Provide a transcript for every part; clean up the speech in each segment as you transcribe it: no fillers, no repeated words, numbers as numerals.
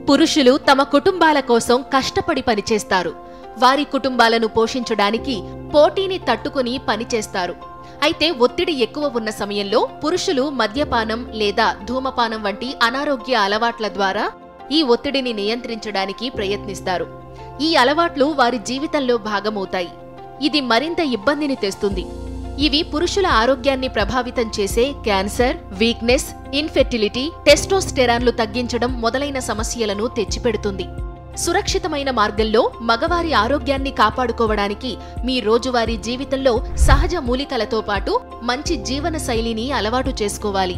పురుషులు తమ కుటుంబాల కోసం కష్టపడి పనిచేస్తారు. వారి కుటుంబాలను పోషించడానికి పోటీని తట్టుకుని పనిచేస్తారు. అయితే ఒత్తిడి ఎక్కువ ఉన్న సమయంలో పురుషులు మద్యపానం లేదా ధూమపానం వంటి అనారోగ్య అలవాట్ల ద్వారా ఈ ఒత్తిడిని నియంత్రించడానికి ప్రయత్నిస్తారు. ఈ అలవాట్లు వారి జీవితంలో భాగమవుతాయి. ఇది మరింత ఇబ్బందిని తెస్తుంది. ఇవి పురుషుల ఆరోగ్యాన్ని ప్రభావితం చేసే క్యాన్సర్, వీక్నెస్, ఇన్ఫెర్టిలిటీ, టెస్టోస్టెరాన్లు తగ్గించడం మొదలైన సమస్యలను తెచ్చిపెడుతుంది. సురక్షితమైన మార్గంలో మగవారి ఆరోగ్యాన్ని కాపాడుకోవడానికి మీ రోజువారీ జీవితంలో సహజ మూలికలతో పాటు మంచి జీవన శైలిని అలవాటు చేసుకోవాలి.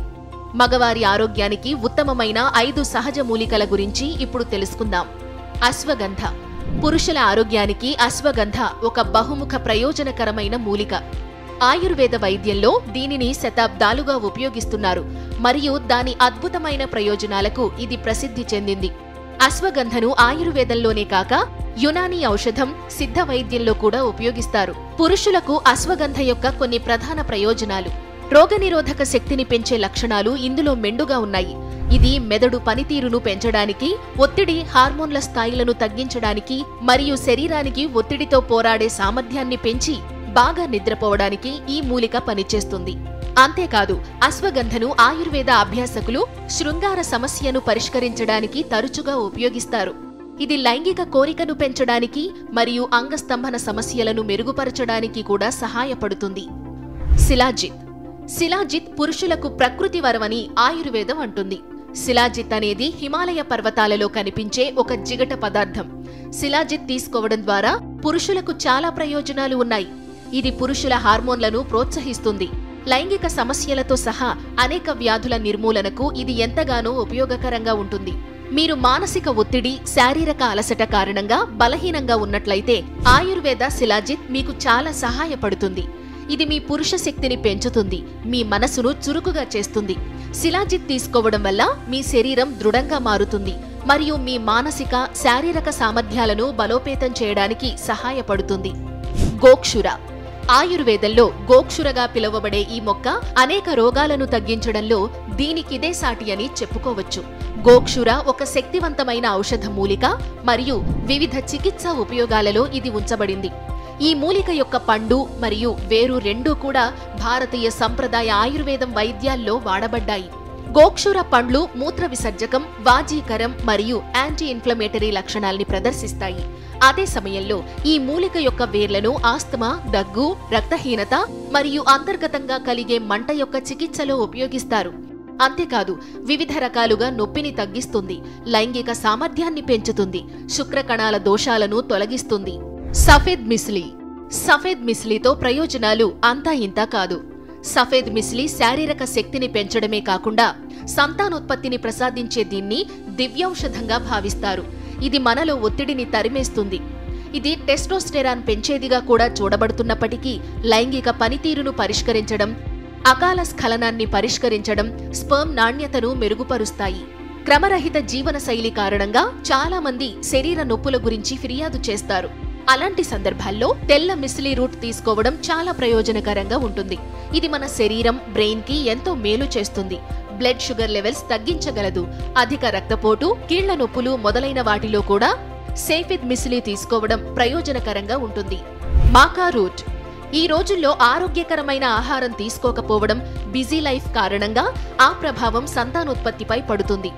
మగవారి ఆరోగ్యానికి ఉత్తమమైన 5 సహజ మూలికల గురించి ఇప్పుడు తెలుసుకుందాం. అశ్వగంధ. పురుషుల ఆరోగ్యానికి అశ్వగంధ ఒక బహుముఖ ప్రయోజనకరమైన మూలిక. ఆయుర్వేద వైద్యంలో దీనిని శతాబ్దాలుగా ఉపయోగిస్తున్నారు మరియు దాని అద్భుతమైన ప్రయోజనాలకు ఇది ప్రసిద్ధి చెందింది. అశ్వగంధను ఆయుర్వేదంలోనే కాక యునానీ ఔషధం, సిద్ధ వైద్యంలో కూడా ఉపయోగిస్తారు. పురుషులకు అశ్వగంధ యొక్క కొన్ని ప్రధాన ప్రయోజనాలు. రోగనిరోధక శక్తిని పెంచే లక్షణాలు ఇందులో మెండుగా ఉన్నాయి. ఇది మెదడు పనితీరును పెంచడానికి, ఒత్తిడి హార్మోన్ల స్థాయిలను తగ్గించడానికి మరియు శరీరానికి ఒత్తిడితో పోరాడే సామర్థ్యాన్ని పెంచి బాగా నిద్రపోవడానికి ఈ మూలిక పనిచేస్తుంది. అంతేకాదు అశ్వగంధను ఆయుర్వేద అభ్యాసకులు శృంగార సమస్యను పరిష్కరించడానికి తరచుగా ఉపయోగిస్తారు. ఇది లైంగిక కోరికను పెంచడానికి మరియు అంగస్తంభన సమస్యలను మెరుగుపరచడానికి కూడా సహాయపడుతుంది. శిలాజిత్. శిలాజిత్ పురుషులకు ప్రకృతి వరమని ఆయుర్వేదం అంటుంది. శిలాజిత్ అనేది హిమాలయ పర్వతాలలో కనిపించే ఒక జిగట పదార్థం. శిలాజిత్ తీసుకోవడం ద్వారా పురుషులకు చాలా ప్రయోజనాలు ఉన్నాయి. ఇది పురుషుల హార్మోన్లను ప్రోత్సహిస్తుంది. లైంగిక సమస్యలతో సహా అనేక వ్యాధుల నిర్మూలనకు ఇది ఎంతగానో ఉపయోగకరంగా ఉంటుంది. మీరు మానసిక ఒత్తిడి, శారీరక అలసట కారణంగా బలహీనంగా ఉన్నట్లయితే ఆయుర్వేద శిలాజిత్ మీకు చాలా సహాయపడుతుంది. ఇది మీ పురుష శక్తిని పెంచుతుంది, మీ మనసును చురుకుగా చేస్తుంది. శిలాజిత్ తీసుకోవడం వల్ల మీ శరీరం దృఢంగా మారుతుంది మరియు మీ మానసిక, శారీరక సామర్థ్యాలను బలోపేతం చేయడానికి సహాయపడుతుంది. గోక్షుర. ఆయుర్వేదంలో గోక్షురగా పిలువబడే ఈ మొక్క అనేక రోగాలను తగ్గించడంలో దీనికిదే సాటి అని చెప్పుకోవచ్చు. గోక్షుర ఒక శక్తివంతమైన ఔషధ మూలిక మరియు వివిధ చికిత్సా ఉపయోగాలలో ఇది ఉంచబడింది. ఈ మూలిక యొక్క పండు మరియు వేరు రెండూ కూడా భారతీయ సంప్రదాయ ఆయుర్వేదం వైద్యాల్లో వాడబడ్డాయి. గోక్షుర పండ్లు మూత్ర విసర్జకం, వాజీకరం మరియు యాంటీ ఇన్ఫ్లమేటరీ లక్షణాల్ని ప్రదర్శిస్తాయి. అదే సమయంలో ఈ మూలిక యొక్క వేర్లను ఆస్తమా, దగ్గు, రక్తహీనత మరియు అంతర్గతంగా కలిగే మంట యొక్క చికిత్సలో ఉపయోగిస్తారు. అంతేకాదు వివిధ రకాలుగా నొప్పిని తగ్గిస్తుంది, లైంగిక సామర్థ్యాన్ని పెంచుతుంది, శుక్రకణాల దోషాలను తొలగిస్తుంది. సఫేద్ మిస్లీ. సఫేద్ మిస్లీతో ప్రయోజనాలు అంతా ఇంతా కాదు. సఫేద్ మిస్లీ శారీరక శక్తిని పెంచడమే కాకుండా సంతానోత్పత్తిని ప్రసాదించే దీన్ని దివ్యౌషధంగా భావిస్తారు. ఇది మనలో ఒత్తిడిని తరిమేస్తుంది. ఇది టెస్టోస్టెరాన్ పెంచేదిగా కూడా చూడబడుతున్నప్పటికీ లైంగిక పనితీరును పరిష్కరించడం, అకాల స్ఖలనాన్ని పరిష్కరించడం, స్పర్మ్ నాణ్యతను మెరుగుపరుస్తాయి. క్రమరహిత జీవన శైలి కారణంగా చాలా మంది శరీర నొప్పుల గురించి ఫిర్యాదు చేస్తారు. అలాంటి సందర్భాల్లో తెల్ల మిస్లీ రూట్ తీసుకోవడం చాలా ప్రయోజనకరంగా ఉంటుంది. ఇది మన శరీరం, బ్రెయిన్ కి ఎంతో మేలు చేస్తుంది. బ్లడ్ షుగర్ లెవెల్స్ తగ్గించగలదు. అధిక రక్తపోటు, కీళ్ల నొప్పులు మొదలైన వాటిలో కూడా సఫేద్ మిస్లీ తీసుకోవడం ప్రయోజనకరంగా ఉంటుంది. మాకా రూట్. ఈ రోజుల్లో ఆరోగ్యకరమైన ఆహారం తీసుకోకపోవడం, బిజీ లైఫ్ కారణంగా ఆ ప్రభావం సంతానోత్పత్తిపై పడుతుంది.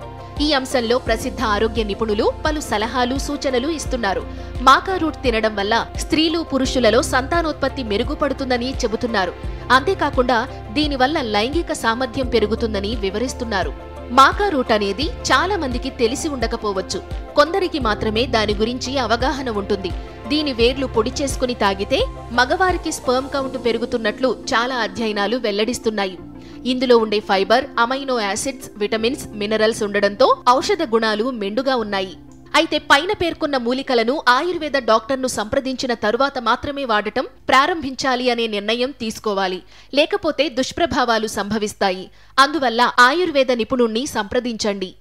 ఈ అంశంలో ప్రసిద్ధ ఆరోగ్య నిపుణులు పలు సలహాలు, సూచనలు ఇస్తున్నారు. మాకా రూట్ తినడం వల్ల స్త్రీలు, పురుషులలో సంతానోత్పత్తి మెరుగుపడుతుందని చెబుతున్నారు. అంతేకాకుండా దీనివల్ల లైంగిక సామర్థ్యం పెరుగుతుందని వివరిస్తున్నారు. మాకా రూట్ అనేది చాలా మందికి తెలిసి ఉండకపోవచ్చు. కొందరికి మాత్రమే దాని గురించి అవగాహన ఉంటుంది. దీని వేర్లు పొడి చేసుకుని తాగితే మగవారికి స్పర్మ్ కౌంట్ పెరుగుతున్నట్లు చాలా అధ్యయనాలు వెల్లడిస్తున్నాయి. ఇందులో ఉండే fibre, amino acids, vitamins, minerals ఉండడంతో ఔషధ గుణాలు మెండుగా ఉన్నాయి. అయితే పైన పేర్కొన్న మూలికలను ఆయుర్వేద డాక్టర్ను సంప్రదించిన తరువాత మాత్రమే వాడటం ప్రారంభించాలి అనే నిర్ణయం తీసుకోవాలి. లేకపోతే దుష్ప్రభావాలు సంభవిస్తాయి. అందువల్ల ఆయుర్వేద నిపుణుణ్ణి సంప్రదించండి.